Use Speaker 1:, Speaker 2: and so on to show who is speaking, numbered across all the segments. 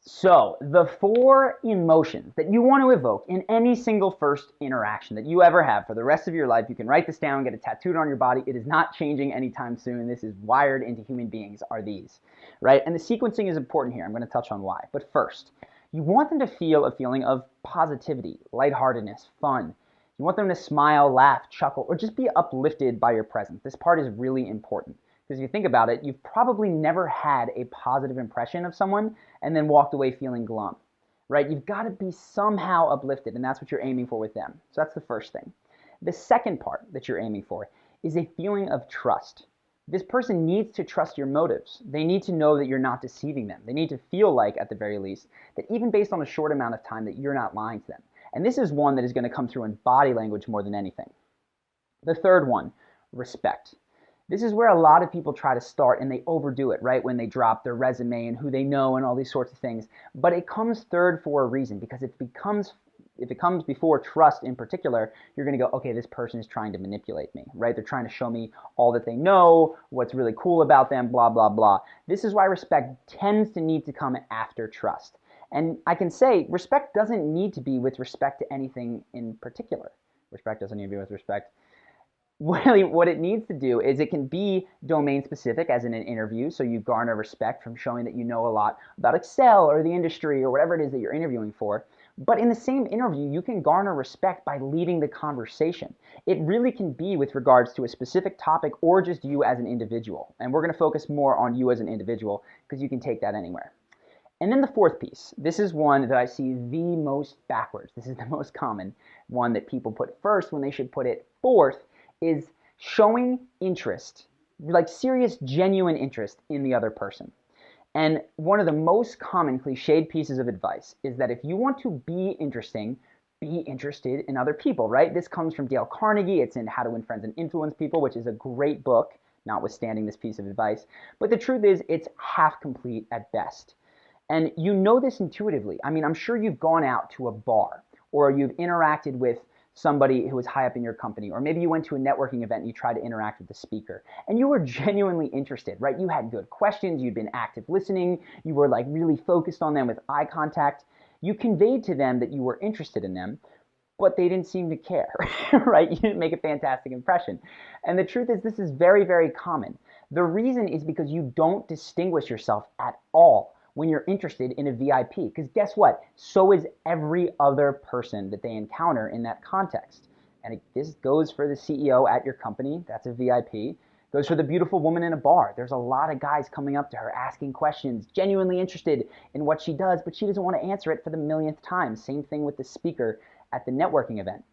Speaker 1: So, the four emotions that you want to evoke in any single first interaction that you ever have for the rest of your life, you can write this down, get it tattooed on your body. It is not changing anytime soon. This is wired into human beings, are these, right? And the sequencing is important here. I'm going to touch on why. But first, you want them to feel a feeling of positivity, lightheartedness, fun. You want them to smile, laugh, chuckle, or just be uplifted by your presence. This part is really important. Because if you think about it, you've probably never had a positive impression of someone and then walked away feeling glum, right? You've got to be somehow uplifted, and that's what you're aiming for with them. So that's the first thing. The second part that you're aiming for is a feeling of trust. This person needs to trust your motives. They need to know that you're not deceiving them. They need to feel like, at the very least, that even based on a short amount of time, that you're not lying to them. And this is one that is going to come through in body language more than anything. The third one, respect. This is where a lot of people try to start and they overdo it, right? When they drop their resume and who they know and all these sorts of things. But it comes third for a reason, because if it comes before trust in particular, you're going to go, okay, this person is trying to manipulate me, right? They're trying to show me all that they know, what's really cool about them, blah, blah, blah. This is why respect tends to need to come after trust. And I can say respect doesn't need to be with respect to anything in particular. Respect doesn't need to be with respect. Really, what it needs to do is it can be domain specific, as in an interview, so you garner respect from showing that you know a lot about Excel or the industry or whatever it is that you're interviewing for. But in the same interview, you can garner respect by leading the conversation. It really can be with regards to a specific topic or just you as an individual. And we're going to focus more on you as an individual because you can take that anywhere. And then the fourth piece, this is one that I see the most backwards. This is the most common one that people put first when they should put it fourth, is showing interest, like serious, genuine interest in the other person. And one of the most common cliched pieces of advice is that if you want to be interesting, be interested in other people, right? This comes from Dale Carnegie. It's in How to Win Friends and Influence People, which is a great book, notwithstanding this piece of advice. But the truth is, it's half complete at best. And you know this intuitively. I mean, I'm sure you've gone out to a bar or you've interacted with somebody who was high up in your company, or maybe you went to a networking event and you tried to interact with the speaker and you were genuinely interested, right? You had good questions, you'd been active listening, you were like really focused on them with eye contact. You conveyed to them that you were interested in them, but they didn't seem to care, right? You didn't make a fantastic impression. And the truth is, this is very, very common. The reason is because you don't distinguish yourself at all when you're interested in a VIP. Because guess what? So is every other person that they encounter in that context. And this goes for the CEO at your company. That's a VIP. Goes for the beautiful woman in a bar. There's a lot of guys coming up to her asking questions, genuinely interested in what she does, but she doesn't want to answer it for the millionth time. Same thing with the speaker at the networking event.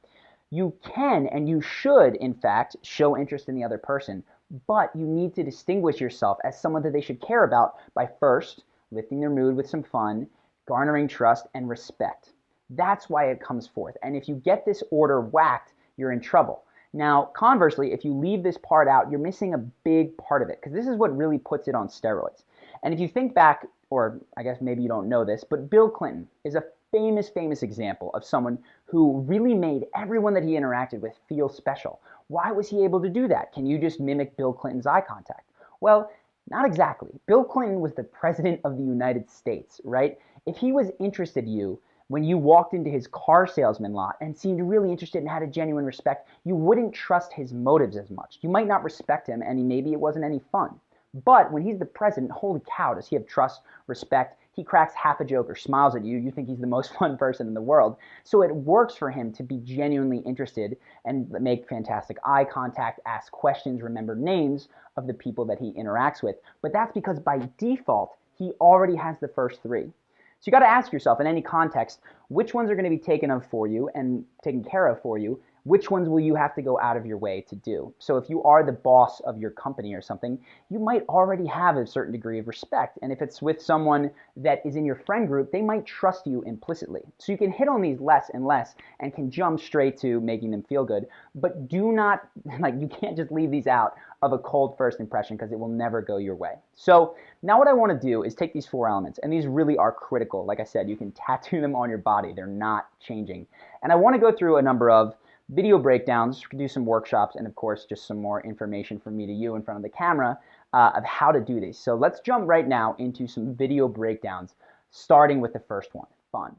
Speaker 1: You can and you should, in fact, show interest in the other person, but you need to distinguish yourself as someone that they should care about by first lifting their mood with some fun, garnering trust, and respect. That's why it comes forth. And if you get this order whacked, you're in trouble. Now, conversely, if you leave this part out, you're missing a big part of it, because this is what really puts it on steroids. And if you think back, or I guess maybe you don't know this, but Bill Clinton is a famous example of someone who really made everyone that he interacted with feel special. Why was he able to do that? Can you just mimic Bill Clinton's eye contact? Well, not exactly. Bill Clinton was the president of the United States, right? If he was interested in you when you walked into his car salesman lot and seemed really interested and had a genuine respect, you wouldn't trust his motives as much. You might not respect him, and maybe it wasn't any fun. But when he's the president, holy cow, does he have trust, respect? He cracks half a joke or smiles at you. You think he's the most fun person in the world. So it works for him to be genuinely interested and make fantastic eye contact, ask questions, remember names of the people that he interacts with. But that's because by default, he already has the first three. So you got to ask yourself in any context, which ones are going to be taken of for you and taken care of for you? Which ones will you have to go out of your way to do? So if you are the boss of your company or something, you might already have a certain degree of respect. And if it's with someone that is in your friend group, they might trust you implicitly. So you can hit on these less and less and can jump straight to making them feel good. But do not, you can't just leave these out of a cold first impression, because it will never go your way. So now what I want to do is take these four elements, and these really are critical. Like I said, you can tattoo them on your body. They're not changing. And I want to go through a number of video breakdowns, do some workshops, and of course just some more information from me to you in front of the camera of how to do these. So let's jump right now into some video breakdowns starting with the first one, fun.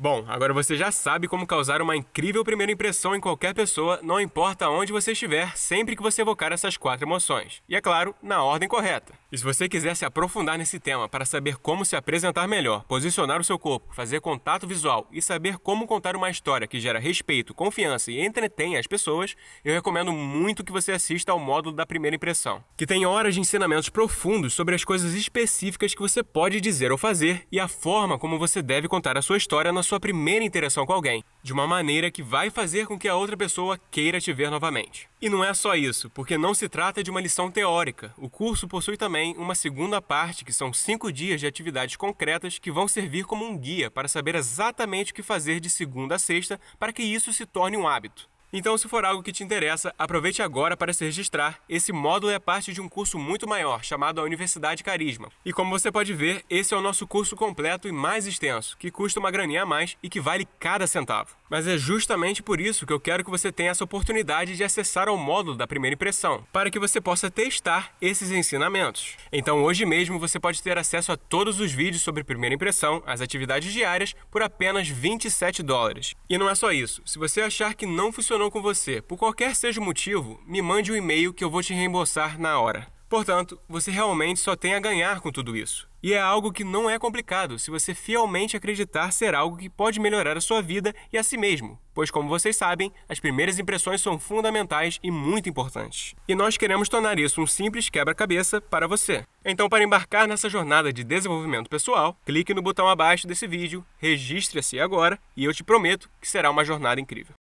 Speaker 2: Bom, agora você já sabe como causar uma incrível primeira impressão em qualquer pessoa, não importa onde você estiver, sempre que você evocar essas 4 emoções. E é claro, na ordem correta. E se você quiser se aprofundar nesse tema para saber como se apresentar melhor, posicionar o seu corpo, fazer contato visual e saber como contar uma história que gera respeito, confiança e entretenha as pessoas, eu recomendo muito que você assista ao módulo da primeira impressão, que tem horas de ensinamentos profundos sobre as coisas específicas que você pode dizer ou fazer e a forma como você deve contar a sua história na sua primeira interação com alguém, de uma maneira que vai fazer com que a outra pessoa queira te ver novamente. E não é só isso, porque não se trata de uma lição teórica. O curso possui também uma segunda parte, que são 5 dias de atividades concretas que vão servir como um guia para saber exatamente o que fazer de segunda a sexta para que isso se torne um hábito. Então, se for algo que te interessa, aproveite agora para se registrar. Esse módulo é parte de um curso muito maior, chamado a Universidade Carisma. E como você pode ver, esse é o nosso curso completo e mais extenso, que custa uma graninha a mais e que vale cada centavo. Mas é justamente por isso que eu quero que você tenha essa oportunidade de acessar ao módulo da primeira impressão, para que você possa testar esses ensinamentos. Então, hoje mesmo, você pode ter acesso a todos os vídeos sobre primeira impressão, as atividades diárias, por apenas $27. E não é só isso. Se você achar que não funcionou com você, por qualquer seja o motivo, me mande um e-mail que eu vou te reembolsar na hora. Portanto, você realmente só tem a ganhar com tudo isso. E é algo que não é complicado se você fielmente acreditar ser algo que pode melhorar a sua vida e a si mesmo, pois como vocês sabem, as primeiras impressões são fundamentais e muito importantes. E nós queremos tornar isso um simples quebra-cabeça para você. Então, para embarcar nessa jornada de desenvolvimento pessoal, clique no botão abaixo desse vídeo, registre-se agora e eu te prometo que será uma jornada incrível.